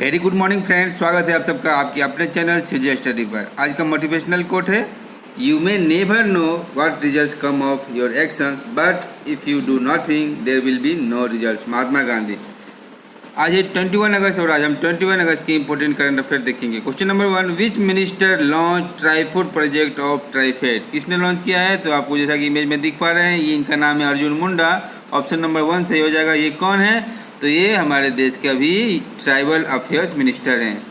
Very good morning friends, स्वागत है आप सबका आपके अपने चैनल सीजे स्टडी पर। आज का मोटिवेशनल कोट है, you may never know what results come of your actions but if you do nothing there will be no results. Mahatma Gandhi. आज है 21 अगस्त और आज हम 21 अगस्त की इंपॉर्टेंट करंट अफेयर देखेंगे। Question number 1, which minister launch Trifood project of TRIFED. किसने launch किया है? तो आपको जैसा कि इमेज में दिख पा रहे हैं, ये इनका नाम है अर्जुन मुंडा। ऑप्शन नंबर 1 सही हो जाएगा। ये कौन है? तो ये हमारे देश के अभी ट्राइबल अफेयर्स मिनिस्टर हैं।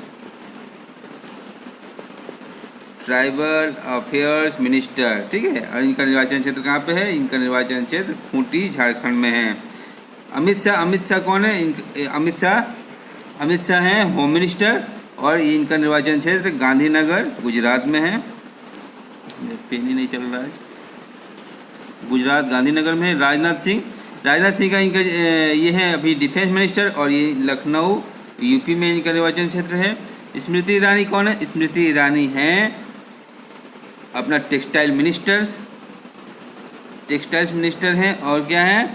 ट्राइबल अफेयर्स मिनिस्टर, ठीक है। और इनका निर्वाचन क्षेत्र कहाँ पे है? इनका निर्वाचन क्षेत्र खूंटी झारखंड में है। अमित शाह कौन है? अमित शाह हैं होम मिनिस्टर और इनका निर्वाचन क्षेत्र गांधीनगर गुजरात में है। पेन ही नहीं चल रहा है। गुजरात गांधीनगर में है। राजनाथ सिंह का इनका ये है अभी डिफेंस मिनिस्टर और ये लखनऊ यूपी में इनका निर्वाचन क्षेत्र है। स्मृति ईरानी कौन है? स्मृति ईरानी हैं अपना टेक्सटाइल्स मिनिस्टर हैं। और क्या है?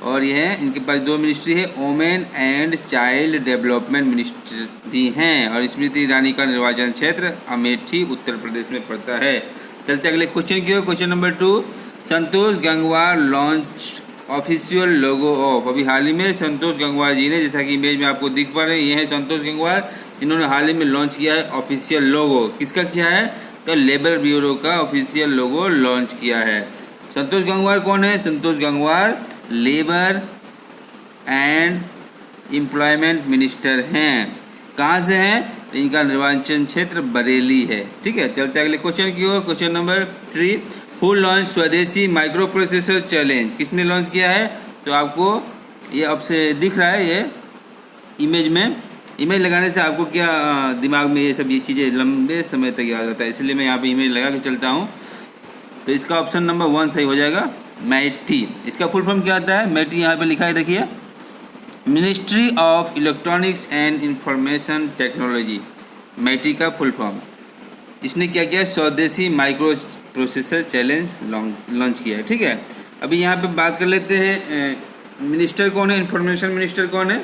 और ये है इनके पास 2 मिनिस्ट्री है, women and child development minister भी हैं। और स्मृति ईरानी का निर्वाचन क्षेत्र अमेठी उत्तर प्रदेश में पड़ता है। चलते अगले क्वेश्चन की ओर। Question number 2, Santosh Gangwar launch official logo of. अभी हाल ही में संतोष गंगवार जी ने, जैसा कि इमेज में आपको दिख पा रहे हैं, ये है संतोष गंगवार। इन्होंने हाल ही में लॉन्च किया है ऑफिशियल लोगो। किसका किया है? तो लेबर ब्यूरो का ऑफिशियल लोगो लॉन्च किया है। संतोष गंगवार कौन है? Santosh Gangwar labour and employment minister हैं। कहाँ से हैं? इनका निर्वाचन क्षेत्र बरेली है, ठीक है। चलते अगले क्वेश्चन की ओर। क्वेश्चन नंबर 3, हु लॉन्च स्वदेशी माइक्रो प्रोसेसर चैलेंज। किसने लॉन्च किया है? तो आपको ये अब से दिख रहा है, ये इमेज में। इमेज लगाने से आपको क्या दिमाग में ये सब ये चीज़ें लंबे समय तक याद रहता है, इसलिए मैं यहाँ पे इमेज लगा के चलता हूँ। तो इसका ऑप्शन नंबर 1 सही हो जाएगा। मैटी, इसका फुल फॉर्म क्या आता है? मैटी यहाँ पे लिखा है, देखिए, ministry of electronics and information technology. MeitY का फुल फॉर्म। इसने क्या किया? स्वदेशी माइक्रो प्रोसेसर चैलेंज लॉन्च किया है, ठीक है। अभी यहाँ पे बात कर लेते हैं मिनिस्टर कौन है, इंफॉर्मेशन मिनिस्टर कौन है,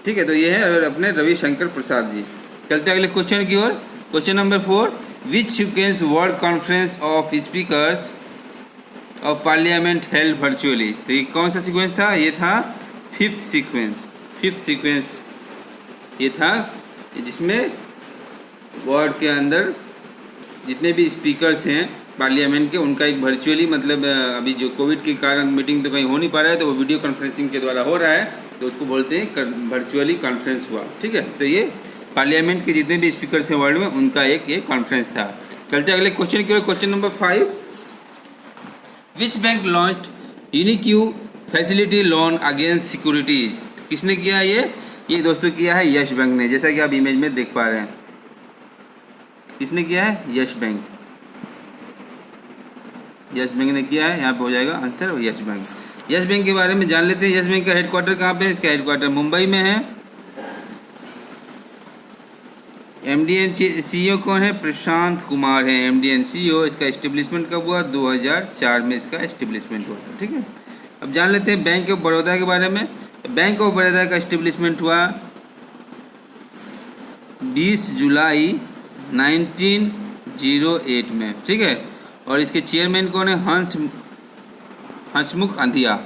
ठीक है। तो ये है अपने रविशंकर प्रसाद जी। चलते अगले क्वेश्चन की ओर। Question number 4, which sequence world conference of speakers of parliament held virtually. तो ये कौन सा सीक्वेंस था? ये था फिफ्थ सीक्वेंस ये था, जिसमें वर्ल्ड के अंदर जितने भी स्पीकर्स हैं पार्लियामेंट के, उनका एक वर्चुअली, मतलब अभी जो कोविड के कारण मीटिंग तो कहीं हो नहीं पा रहा है, तो वो वीडियो कॉन्फ्रेंसिंग के द्वारा हो रहा है, तो उसको बोलते हैं वर्चुअली कॉन्फ्रेंस हुआ, ठीक है। तो ये पार्लियामेंट के जितने भी स्पीकर्स हैं वर्ल्ड में, उनका एक कॉन्फ्रेंस था। चलते अगले क्वेश्चन की ओर। Question number 5, which bank launch unique facility loan against securities. किसने किया ये दोस्तों किया है यस बैंक ने, जैसा कि आप इमेज में देख पा रहे हैं। किसने किया है? यस बैंक ने किया है। यहाँ पे हो जाएगा answer yes bank. Yes bank के बारे में जान लेते हैं। यस बैंक का हेडक्वार्टर कहाँ पे है? इसका हेडक्वार्टर मुंबई में है। एमडी एंड सीईओ कौन है? प्रशांत कुमार है एमडी एंड सीईओ। इसका एस्टेब्लिशमेंट कब हुआ? 2004 में इसका एस्टेब्लिशमेंट हुआ, ठीक है। अब जान लेते हैं बैंक ऑफ बड़ौदा के बारे में। बैंक ऑफ बड़ौदा का एस्टेब्लिशमेंट हुआ 20 जुलाई 1908 में, ठीक है। और इसके चेयरमैन कौन है? हंसमुख अधिया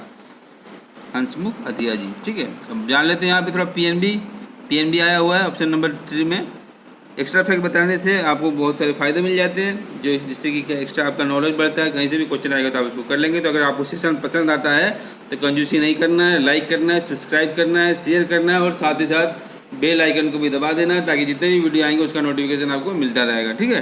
जी, ठीक है। अब जान लेते हैं यहाँ पे थोड़ा पीएनबी आया हुआ है ऑप्शन नंबर 3 में। एक्स्ट्रा फैक्ट बताने से आपको बहुत सारे फायदे मिल जाते हैं, जो जिससे कि क्या एक्स्ट्रा आपका नॉलेज बढ़ता है। कहीं से भी क्वेश्चन आएगा तो आप इसको कर लेंगे। तो अगर आपको सेशन पसंद आता है तो कंजूसी नहीं करना है, लाइक करना है, सब्सक्राइब करना है, शेयर करना है और साथ ही साथ बेल आइकन को भी दबा देना है, ताकि जितने भी वीडियो आएंगे उसका नोटिफिकेशन आपको मिलता रहेगा, ठीक है।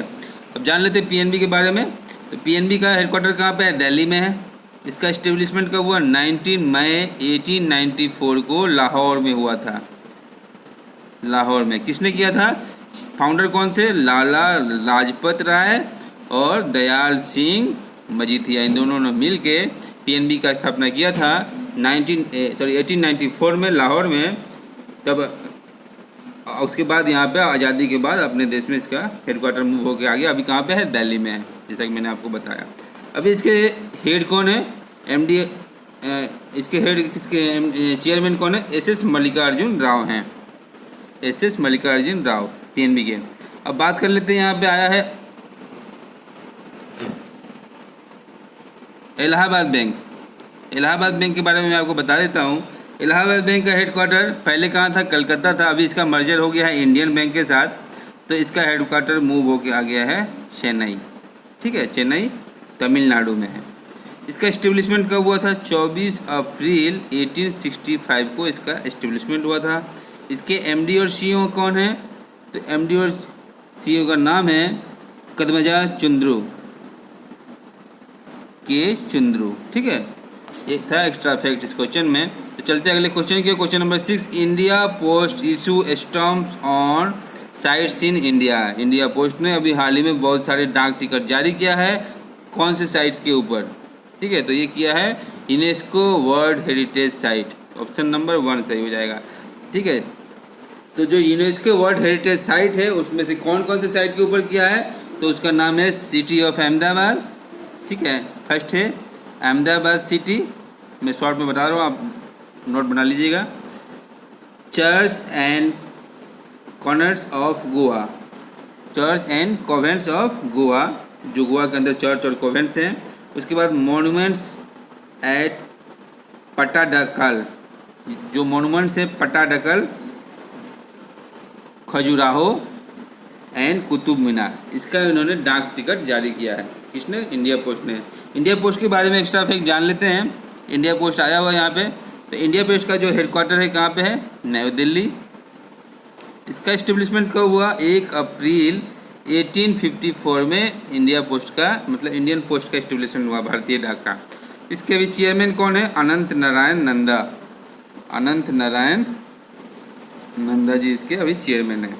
अब जान लेते हैं पीएनबी के बारे में। तो पीएनबी का हेडक्वार्टर कहाँ पे है? दिल्ली में है। इसका एस्टेब्लिशमेंट कब हुआ? 19 मई 1894 को लाहौर में हुआ था। लाहौर में किसने किया था? फाउंडर कौन थे? लाला लाजपत राय और दयाल सिंह मजीठिया। इन दोनों ने मिल के पीएनबी का स्थापना किया था 1894 में लाहौर में। तब उसके बाद यहाँ पे आज़ादी के बाद अपने देश में इसका हेडक्वार्टर मूव होकर आ गया। अभी कहाँ पे है? दिल्ली में है, जैसा कि मैंने आपको बताया। अभी इसके हेड कौन है? एमडी इसके हेड किसके चेयरमैन कौन है? एसएस मल्लिकार्जुन राव हैं। SS मल्लिकार्जुन राव, PNB के। अब बात कर लेते हैं, यहाँ पे आया है इलाहाबाद बैंक। इलाहाबाद बैंक के बारे में मैं आपको बता देता हूँ। इलाहाबाद बैंक का हेडक्वार्टर पहले कहाँ था? कलकत्ता था। अभी इसका मर्जर हो गया है इंडियन बैंक के साथ, तो इसका हेडक्वार्टर मूव होके आ गया है चेन्नई। ठीक है, चेन्नई तमिलनाडु में है। इसका इस्टेब्लिशमेंट कब हुआ था? 24 अप्रैल 1865 को इसका इस्टेब्लिशमेंट हुआ था। इसके MD और CEO कौन है? तो MD और CEO का नाम है कदमजा चुंद्रू, के चुंद्रू। ठीक है, ये था एक्स्ट्रा फैक्ट इस क्वेश्चन में। तो चलते अगले क्वेश्चन के। Question number 6, India post issue stamps on sites in India. India post ने अभी हाल ही में बहुत सारे डाक टिकट जारी किया है। कौन से साइट्स के ऊपर? ठीक है, तो ये किया है UNESCO world heritage site. Option number 1 सही हो जाएगा। ठीक है, तो जो यूनेस्को वर्ल्ड हेरिटेज साइट है उसमें से कौन कौन से साइट के ऊपर किया है? तो उसका नाम है सिटी ऑफ अहमदाबाद। ठीक है, फर्स्ट है अहमदाबाद सिटी, मैं शॉर्ट में बता रहा हूँ, आप नोट बना लीजिएगा। Church and convents of Goa, church and convents of Goa, जो गोवा के अंदर चर्च और कॉन्वेंट्स हैं। उसके बाद मॉन्यूमेंट्स एट पट्टाडकल, जो मॉन्यूमेंट्स है पट्टाडकल, खजुराहो एंड कुतुब मीनार, इसका इन्होंने डाक टिकट जारी किया है। किसने? इंडिया पोस्ट ने। इंडिया पोस्ट के बारे में एक्स्ट्रा फैक्ट जान लेते हैं। इंडिया पोस्ट आया हुआ है यहाँ पे। तो इंडिया पोस्ट का जो हेडक्वार्टर है कहाँ पे है? नई दिल्ली। इसका इस्टेब्लिशमेंट कब हुआ? 1 अप्रैल 1854 में इंडिया पोस्ट का, मतलब इंडियन पोस्ट का इस्टेब्लिशमेंट हुआ, भारतीय डाक का। इसके अभी चेयरमैन कौन है? अनंत नारायण नंदा, अनंत नारायण नंदा जी इसके अभी चेयरमैन है।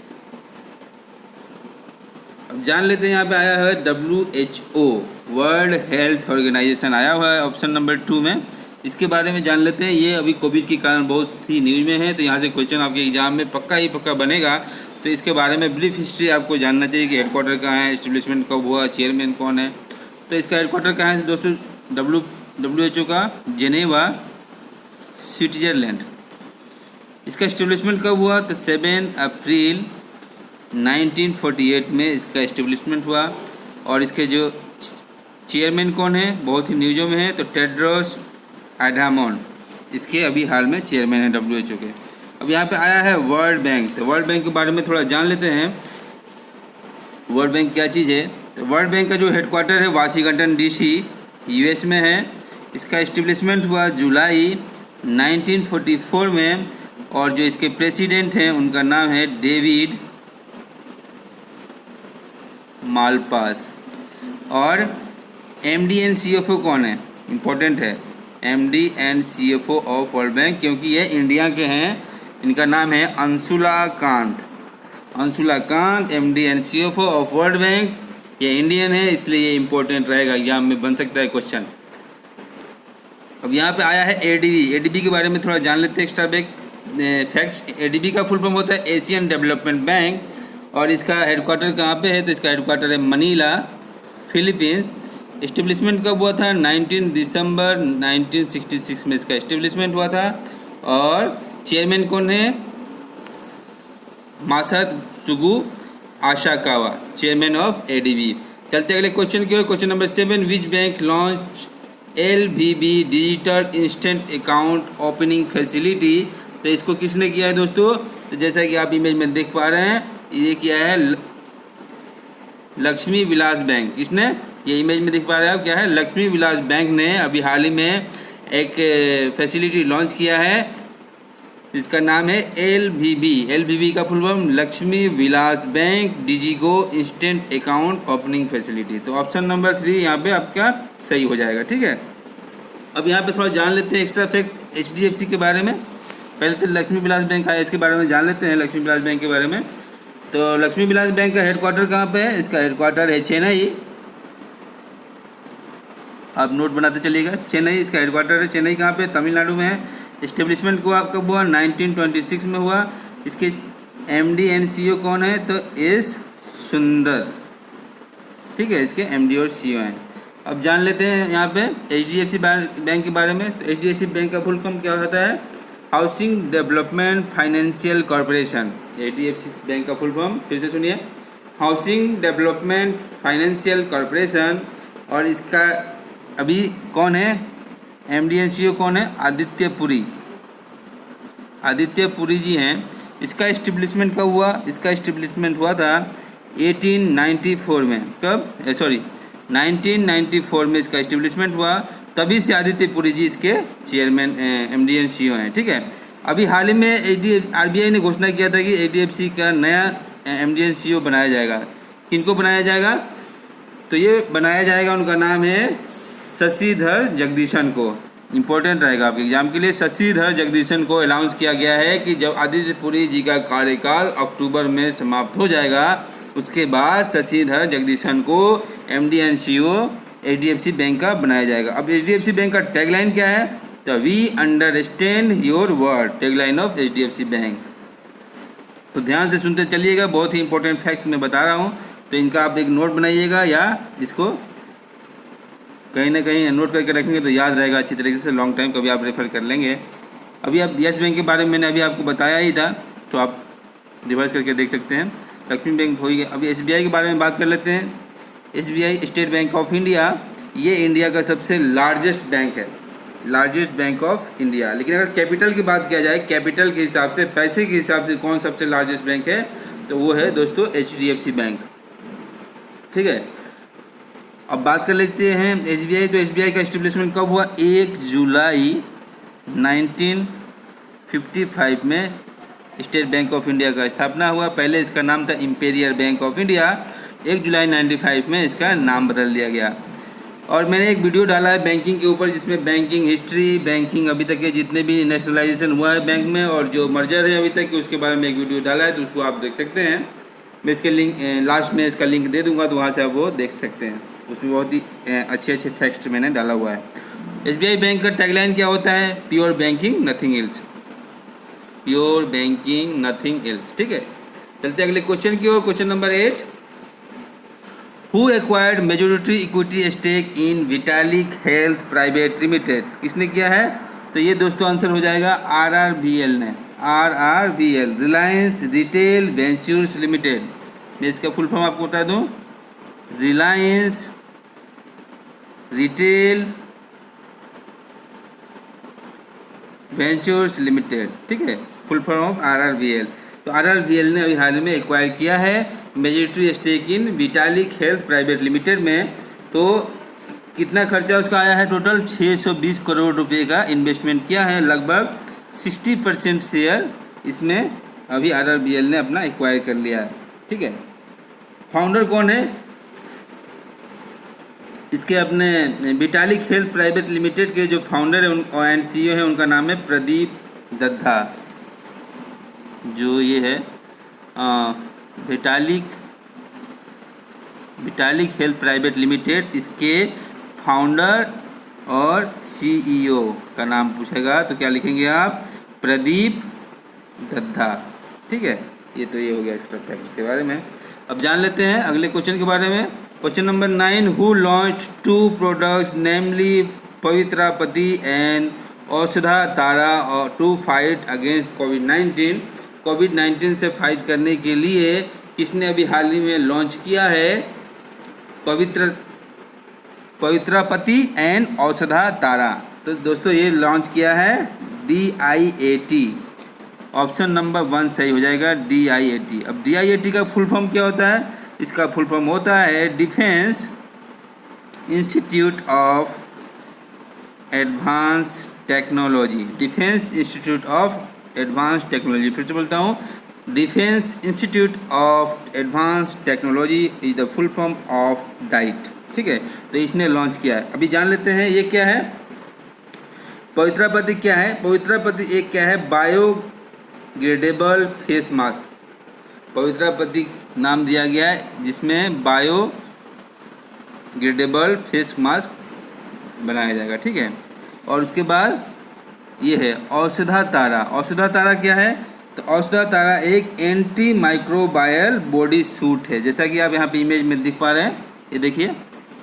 अब जान लेते हैं, यहाँ पे आया है WHO वर्ल्ड हेल्थ ऑर्गेनाइजेशन आया हुआ है ऑप्शन नंबर 2 में। इसके बारे में जान लेते हैं। ये अभी कोविड के कारण बहुत ही न्यूज में है, तो यहाँ से क्वेश्चन आपके एग्जाम में पक्का ही पक्का बनेगा। तो इसके बारे में ब्रीफ हिस्ट्री आपको जानना चाहिए कि हेडक्वार्टर कहाँ है, इस्टेब्लिशमेंट कब हुआ, चेयरमैन कौन है। तो इसका हेडक्वार्टर कहाँ है दोस्तों? WHO का जेनेवा, स्विट्जरलैंड। इसका इस्टेब्लिशमेंट कब हुआ? तो 7 अप्रैल 1948 में इसका इस्टेब्लिशमेंट हुआ। और इसके जो चेयरमैन कौन है, बहुत ही न्यूज़ों में है, तो टेड्रोस एडामोन इसके अभी हाल में चेयरमैन है WHO के। अब यहाँ पे आया है वर्ल्ड बैंक। तो वर्ल्ड बैंक के बारे में थोड़ा जान लेते हैं। वर्ल्ड बैंक क्या चीज़ है? तो वर्ल्ड बैंक का जो हेडक्वार्टर है वाशिंगटन DC US में है। इसका इस्टेब्लिशमेंट हुआ जुलाई 1944 में। और जो इसके प्रेसिडेंट हैं उनका नाम है डेविड मालपास। और MD एंड CFO कौन है? इम्पोर्टेंट है, MD and CFO of world bank, क्योंकि ये इंडिया के हैं। इनका नाम है Anshula Kant. Anshula Kant MD and CFO of world bank. ये इंडियन है, इसलिए ये इम्पोर्टेंट रहेगा, एग्जाम में बन सकता है क्वेश्चन। अब यहाँ पे आया है ADB के बारे में थोड़ा जान लेते हैं एक्स्ट्रा फैक्ट्स। ADB का फुल फॉर्म होता है एशियन डेवलपमेंट बैंक। और इसका हेडक्वार्टर कहाँ पे है? तो इसका हेडक्वार्टर है मनीला, फिलीपींस। इस्टेब्लिशमेंट कब हुआ था? 19 दिसंबर 1966 में इसका इस्टेब्लिशमेंट हुआ था। और चेयरमैन कौन है? Masatsugu Asakawa, chairman of ADB। चलते अगले क्वेश्चन की ओर। Question number 7, which bank launch LVB digital instant account opening facility. तो इसको किसने किया है दोस्तों? तो जैसा कि आप इमेज में देख पा रहे हैं, ये किया है लक्ष्मी विलास बैंक। किसने? ये इमेज में देख पा रहे हैं आप, क्या है? लक्ष्मी विलास बैंक ने अभी हाल ही में एक फैसिलिटी लॉन्च किया है, जिसका नाम है LVB का full form Lakshmi Vilas bank DigiGo instant account opening facility. तो ऑप्शन नंबर 3 यहाँ पे आपका सही हो जाएगा। ठीक है, अब यहाँ पे थोड़ा जान लेते हैं एक्स्ट्रा फैक्ट HDFC के बारे में। पहले तो लक्ष्मी विलास बैंक आया, इसके बारे में जान लेते हैं लक्ष्मी विलास बैंक के बारे में। तो लक्ष्मी विलास बैंक का हेडक्वार्टर कहाँ पे है? इसका हेडक्वार्टर है चेन्नई। आप नोट बनाते चलिएगा, चेन्नई इसका हेडक्वार्टर है। चेन्नई कहाँ पे? तमिलनाडु में है। इस्टेब्लिशमेंट कब हुआ? 1926 में हुआ। इसके MD एंड CEO कौन है? तो S सुंदर। ठीक है, इसके MD और CEO हैं। अब जान लेते हैं यहाँ पे HDFC बैंक के बारे में। तो HDFC बैंक का फुल फॉर्म क्या होता है? Housing development financial corporation. HDFC bank का फुल फॉर्म फिर से सुनिए, हाउसिंग डेवलपमेंट फाइनेंशियल कॉरपोरेशन। और इसका अभी कौन है MD and CEO कौन है? आदित्य पुरी जी हैं। इसका इस्टेब्लिशमेंट कब हुआ? इसका इस्टेब्लिशमेंट हुआ था 1894 में। कब? 1994 में इसका इस्टेब्लिशमेंट हुआ। तभी से आदित्य पुरी जी इसके चेयरमैन MD and CEO हैं। ठीक है, अभी हाल ही में RBI ने घोषणा किया था कि HDFC का नया MD and CEO बनाया जाएगा। किनको बनाया जाएगा? तो ये बनाया जाएगा, उनका नाम है शशिधर जगदीशन को। इम्पोर्टेंट रहेगा आपके एग्जाम के लिए। शशिधर जगदीशन को अनाउंस किया गया है कि जब आदित्य पुरी जी का कार्यकाल अक्टूबर में समाप्त हो जाएगा, उसके बाद शशिधर जगदीशन को MD and CEO HDFC bank का बनाया जाएगा। अब HDFC बैंक का टैगलाइन क्या है? तो we understand your word, tagline of HDFC bank. तो ध्यान से सुनते चलिएगा, बहुत ही इंपॉर्टेंट फैक्ट्स मैं बता रहा हूँ। तो इनका आप एक नोट बनाइएगा या इसको कहीं ना कहीं नोट करके रखेंगे तो याद रहेगा अच्छी तरीके से, लॉन्ग टाइम कभी आप रेफर कर लेंगे। अभी आप यस बैंक के बारे में मैंने अभी आपको बताया ही था, तो आप रिवर्स करके देख सकते हैं। लक्ष्मी बैंक हो गया। अभी SBI के बारे में बात कर लेते हैं। SBI state bank of India, ये इंडिया का सबसे लार्जेस्ट बैंक है, लार्जेस्ट बैंक ऑफ इंडिया। लेकिन अगर कैपिटल की बात किया जाए, कैपिटल के हिसाब से, पैसे के हिसाब से कौन सबसे लार्जेस्ट बैंक है, तो वो है दोस्तों HDFC बैंक। ठीक है, अब बात कर लेते हैं SBI। तो SBI का इस्टेब्लिशमेंट कब हुआ? 1 जुलाई 1955 में स्टेट बैंक ऑफ इंडिया का स्थापना हुआ। पहले इसका नाम था इंपीरियल बैंक ऑफ इंडिया। 1 जुलाई 1995 में इसका नाम बदल दिया गया। और मैंने एक वीडियो डाला है बैंकिंग के ऊपर, जिसमें बैंकिंग हिस्ट्री, बैंकिंग अभी तक के जितने भी नेशनलाइजेशन हुआ है बैंक में और जो मर्जर है अभी तक के, उसके बारे में एक वीडियो डाला है, तो उसको आप देख सकते हैं। मैं इसके लिंक लास्ट में इसका लिंक दे दूंगा, तो वहाँ से आप वो देख सकते हैं। उसमें बहुत ही अच्छे फैक्ट्स मैंने डाला हुआ है। SBI बैंक का टैगलाइन क्या होता है? Pure banking nothing else, pure banking nothing else. ठीक है, चलते अगले क्वेश्चन की ओर। Question number 8, who acquired majority equity stake in Vitalic health private limited? किसने किया है? तो ये दोस्तों आंसर हो जाएगा RRVL ने, RRVL, Reliance retail ventures limited. मैं इसका फुल फॉर्म आपको बता दूं, रिलायंस रिटेल वेंचर्स लिमिटेड। ठीक है, फुल फॉर्म ऑफ RRVL। तो RRVL ने अभी हाल में एक्वायर किया है majority stake in Vitalic health private limited में। तो कितना खर्चा उसका आया है? टोटल 620 करोड़ रुपए का इन्वेस्टमेंट किया है। लगभग 60% शेयर इसमें अभी RRVL ने अपना एक्वायर कर लिया है। ठीक है, फाउंडर कौन है इसके? अपने विटालिक हेल्थ प्राइवेट लिमिटेड के जो फाउंडर है एंड CEO है, उनका नाम है प्रदीप दद्धा। जो ये है विटालिक हेल्थ प्राइवेट लिमिटेड, इसके फाउंडर और CEO का नाम पूछेगा तो क्या लिखेंगे आप? प्रदीप दद्धा। ठीक है, ये तो ये हो गया एक्स्ट्रा फैक्ट्स के बारे में। अब जान लेते हैं अगले क्वेश्चन के बारे में। Question number 9, who launch 2 products namely पवित्रापति and औषधा तारा और टू फाइट अगेंस्ट कोविड-19? कोविड-19 से फाइट करने के लिए किसने अभी हाल ही में लॉन्च किया है? पवित्रापति एंड औषधा तारा। तो दोस्तों ये लॉन्च किया है DIAT। ऑप्शन नंबर 1 सही हो जाएगा, DIAT। अब DIAT का फुल फॉर्म क्या होता है? इसका फुल फॉर्म होता है defence institute of advance technology. Defence institute of advance technology, फिर से बोलता हूँ, defence institute of advance technology is the full form of diet. ठीक है, तो इसने लॉन्च किया है। अभी जान लेते हैं ये क्या है। पवित्रापति क्या है? पवित्रापति एक क्या है? Biodegradable face mask. पवित्रापति नाम दिया गया है जिसमें बायोग्रेडेबल फेस मास्क बनाया जाएगा। ठीक है, और उसके बाद ये है औषधा तारा। औषधा तारा क्या है? तो औषधा तारा एक एंटी माइक्रोबायल बॉडी सूट है, जैसा कि आप यहाँ पे इमेज में देख पा रहे हैं। ये देखिए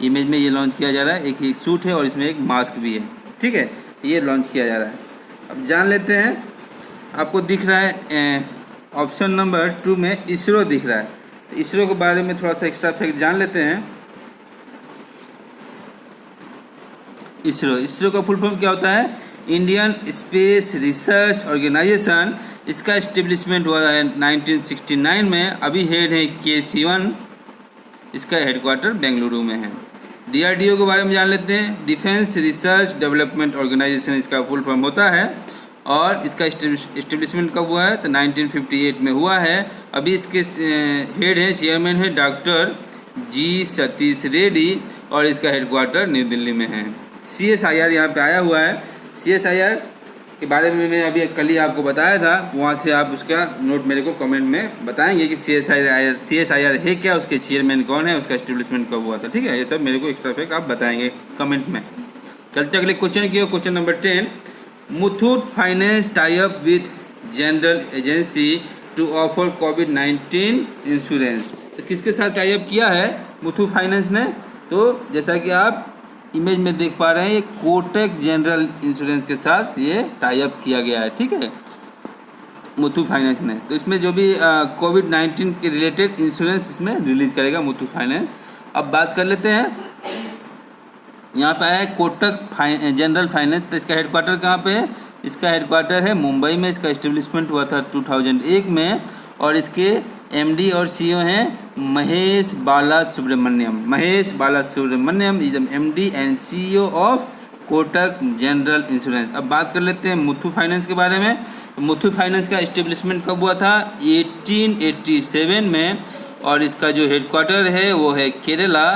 इमेज में ये लॉन्च किया जा रहा है। एक सूट है और इसमें एक मास्क भी है। ठीक है, ये लॉन्च किया जा रहा है। अब जान लेते हैं, आपको दिख रहा है ऑप्शन नंबर 2 में इसरो दिख रहा है। तो इसरो के बारे में थोड़ा सा एक्स्ट्रा फैक्ट जान लेते हैं। इसरो का फुल फॉर्म क्या होता है? Indian space research organisation. इसका इस्टेब्लिशमेंट हुआ है 1969 में। अभी हेड है के सिवन। इसका हेडक्वार्टर बेंगलुरु में है। DRDO के बारे में जान लेते हैं। डिफेंस रिसर्च डेवलपमेंट ऑर्गेनाइजेशन इसका फुल फॉर्म होता है। और इसका इस्टेब्लिशमेंट कब हुआ है? तो 1958 में हुआ है। अभी इसके हेड है, चेयरमैन है डॉक्टर जी सतीश रेड्डी और इसका हेडक्वार्टर न्यू दिल्ली में है। CSIR यहाँ पे आया हुआ है। CSIR के बारे में मैं अभी कल ही आपको बताया था, वहाँ से आप उसका नोट मेरे को कमेंट में बताएंगे कि CSIR है क्या, उसके चेयरमैन कौन है, उसका इस्टेब्लिशमेंट कब हुआ था। ठीक है, ये सब मेरे को एक्स्ट्रा फैक्ट आप बताएंगे कमेंट में। चलते अगले क्वेश्चन की। Question number 10, Muthoot finance tie up with general agency to offer कोविड-19 इंश्योरेंस। तो किसके साथ टाई अप किया है मुथूट फाइनेंस ने? तो जैसा कि आप इमेज में देख पा रहे हैं, ये कोटक जनरल इंश्योरेंस के साथ ये टाई अप किया गया है। ठीक है, मुथूट फाइनेंस ने। तो इसमें जो भी कोविड-19 के रिलेटेड इंश्योरेंस इसमें रिलीज करेगा मुथूट फाइनेंस। अब बात कर लेते हैं, यहाँ पे है कोटक जनरल फाइनेंस। तो इसका हेडक्वार्टर कहाँ पे है? इसका हेडक्वार्टर है मुंबई में। इसका इस्टेब्लिशमेंट हुआ था 2001 में और इसके MD और CEO हैं Mahesh Bala Subramaniam. Mahesh Bala Subramaniam is MD and CEO of Kotak general insurance. अब बात कर लेते हैं मुथूट फाइनेंस के बारे में। तो मुथूट फाइनेंस का इस्टेब्लिशमेंट कब हुआ था? 1887 में और इसका जो हेडक्वार्टर है वो है केरला,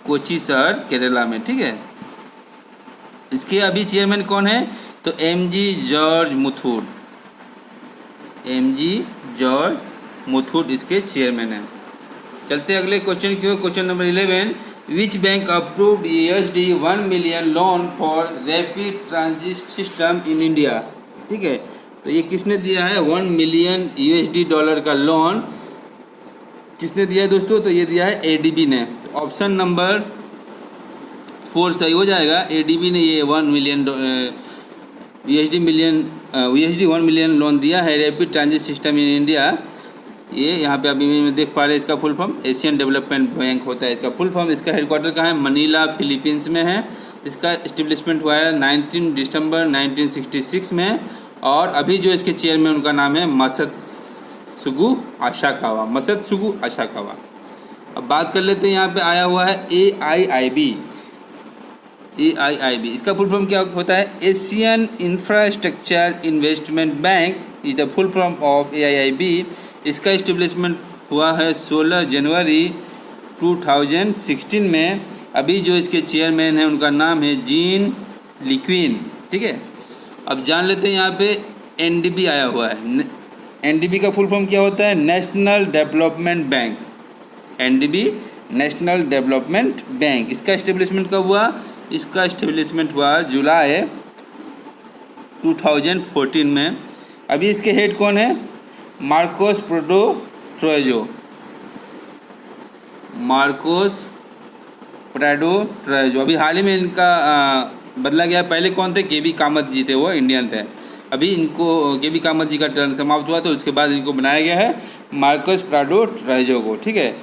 कोची शहर केरला में। ठीक है, इसके अभी चेयरमैन कौन है? तो MG जॉर्ज मुथूट इसके चेयरमैन हैं। चलते अगले क्वेश्चन की। Question number 11, which bank approved $1 million loan for rapid transit system in India. ठीक है, तो ये किसने दिया है? $1 मिलियन का लोन किसने दिया है दोस्तों? तो ये दिया है ADB ने। ऑप्शन नंबर 4 सही हो जाएगा। ADB ने ये $1 मिलियन लोन दिया है rapid transit system in India. ये यहाँ पे अभी में देख पा रहे हैं इसका full form Asian development bank होता है इसका फुल फॉर्म। इसका हेडक्वार्टर कहाँ है? मनीला, फिलीपींस में है। इसका इस्टेब्लिशमेंट हुआ है 19 दिसंबर 1966 में और अभी जो इसके चेयरमैन उनका नाम है मसत्सुगु आसाकावा। अब बात कर लेते हैं, यहाँ पे आया हुआ है AIIB। इसका फुल फॉर्म क्या होता है? Asian infrastructure investment bank is the full form of AIIB। इसका इस्टेब्लिशमेंट हुआ है 16 जनवरी 2016 में। अभी जो इसके चेयरमैन हैं उनका नाम है जीन लिक्विन। ठीक है, अब जान लेते हैं, यहाँ पे NDB आया हुआ है। NDB का फुल फॉर्म क्या होता है? National development bank. NDB national development bank. इसका इस्टेब्लिशमेंट कब हुआ? इसका इस्टेब्लिशमेंट हुआ जुलाई 2014 में। अभी इसके हेड कौन है? Marcos Prado Troyjo. अभी हाल ही में इनका बदला गया। पहले कौन थे? KB कामत जी थे, वो इंडियन थे। अभी इनको KB कामत जी का टर्न समाप्त हुआ तो उसके बाद इनको बनाया गया है मार्कोस प्राडो ट्रोयजो को। ठीक है,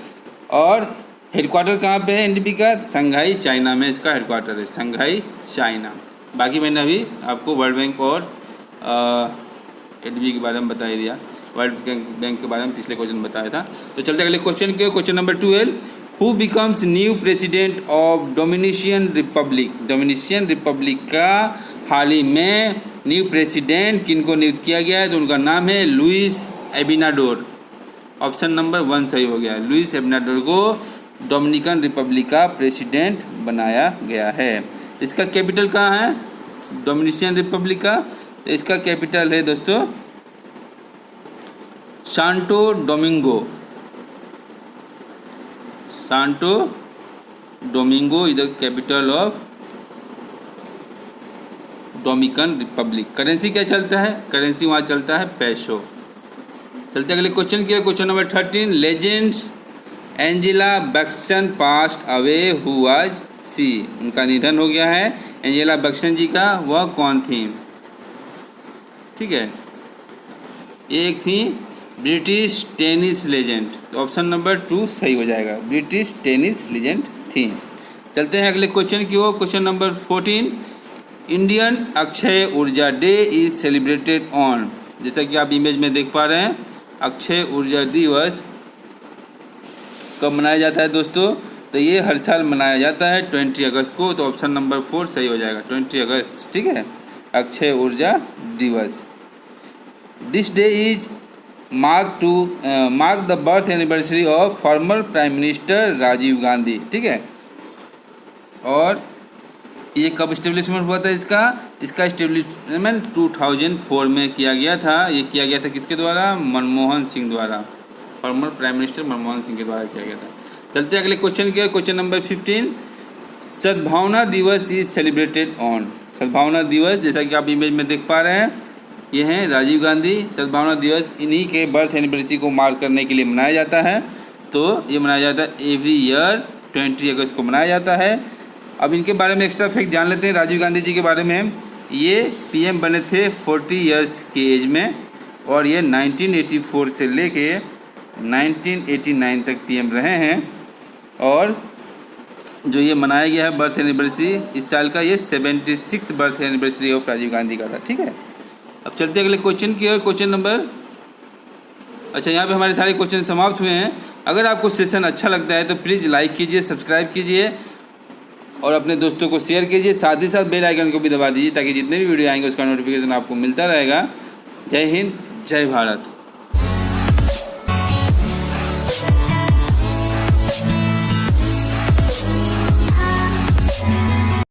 और हेडक्वार्टर कहाँ पे है NDB का? शंघाई, चाइना में इसका हेडक्वार्टर है, शंघाई, चाइना। बाकी मैंने अभी आपको वर्ल्ड बैंक और NDB के बारे में बता ही दिया। वर्ल्ड बैंक के बारे में पिछले क्वेश्चन बताया था। तो चलते अगले क्वेश्चन के। Question number 12, who becomes new president of Dominican republic. Dominican republic का हाल ही में न्यू प्रेसिडेंट किनको नियुक्त किया गया है? तो उनका नाम है लुइस एबिनाडोर। ऑप्शन नंबर 1 सही हो गया है। लुइस एबिनाडोर को डोमिनिकन रिपब्लिक का प्रेसिडेंट बनाया गया है। इसका कैपिटल कहाँ है डोमिनिशियन रिपब्लिक का? तो इसका कैपिटल है दोस्तों Santo Domingo is the capital of Dominican Republic. Currency क्या चलता है? करेंसी वहाँ चलता है पैसो। चलते अगले क्वेश्चन की। Question number 13, legends Angela Buxton passed away who was she. उनका निधन हो गया है एंजेला बक्सन जी का। वह कौन थी? ठीक है, एक थी ब्रिटिश टेनिस लेजेंड, तो ऑप्शन नंबर 2 सही हो जाएगा, ब्रिटिश टेनिस लेजेंड थी। चलते हैं अगले क्वेश्चन की ओर। क्वेश्चन नंबर 14, इंडियन अक्षय ऊर्जा डे इज सेलिब्रेटेड ऑन। जैसा कि आप इमेज में देख पा रहे हैं, अक्षय ऊर्जा दिवस कब मनाया जाता है दोस्तों? तो ये हर साल मनाया जाता है 20 अगस्त को, तो ऑप्शन नंबर 4 सही हो जाएगा, 20 अगस्त, ठीक है, Akshay Urja Diwas. This day is mark the birth anniversary of former prime minister Rajiv Gandhi, ठीक है। और ये कब इस्टेब्लिशमेंट हुआ था इसका इस्टेब्लिशमेंट 2004 में किया गया था। ये किया गया था किसके द्वारा? मनमोहन सिंह द्वारा, farmer prime minister Manmohan Singh के द्वारा किया गया था। चलते हैं अगले क्वेश्चन के। क्वेश्चन नंबर 15, सद्भावना दिवस इज सेलिब्रेटेड ऑन। सद्भावना दिवस, जैसा कि आप इमेज में देख पा रहे हैं, ये हैं राजीव गांधी। सद्भावना दिवस इन्हीं के बर्थ एनिवर्सरी को मार्क करने के लिए मनाया जाता है। तो ये मनाया जाता है एवरी ईयर 20 अगस्त को मनाया जाता है। अब इनके बारे में एक्स्ट्रा फैक्ट जान लेते हैं राजीव गांधी जी के बारे में। ये पीएम बने थे 40 ईयर्स की एज में, और ये 1984 से लेके 1989 तक पीएम रहे हैं। और जो ये मनाया गया है बर्थ एनिवर्सरी इस साल का, ये 76th birth anniversary of Rajiv Gandhi का था, ठीक है। अब चलते अगले क्वेश्चन की ओर। क्वेश्चन नंबर, अच्छा यहाँ पे हमारे सारे क्वेश्चन समाप्त हुए हैं। अगर आपको सेशन अच्छा लगता है तो प्लीज़ लाइक कीजिए, सब्सक्राइब कीजिए और अपने दोस्तों को शेयर कीजिए। साथ ही साथ बेल आइकन को भी दबा दीजिए ताकि जितने भी वीडियो आएंगे उसका नोटिफिकेशन आपको मिलता रहेगा। जय हिंद, जय भारत।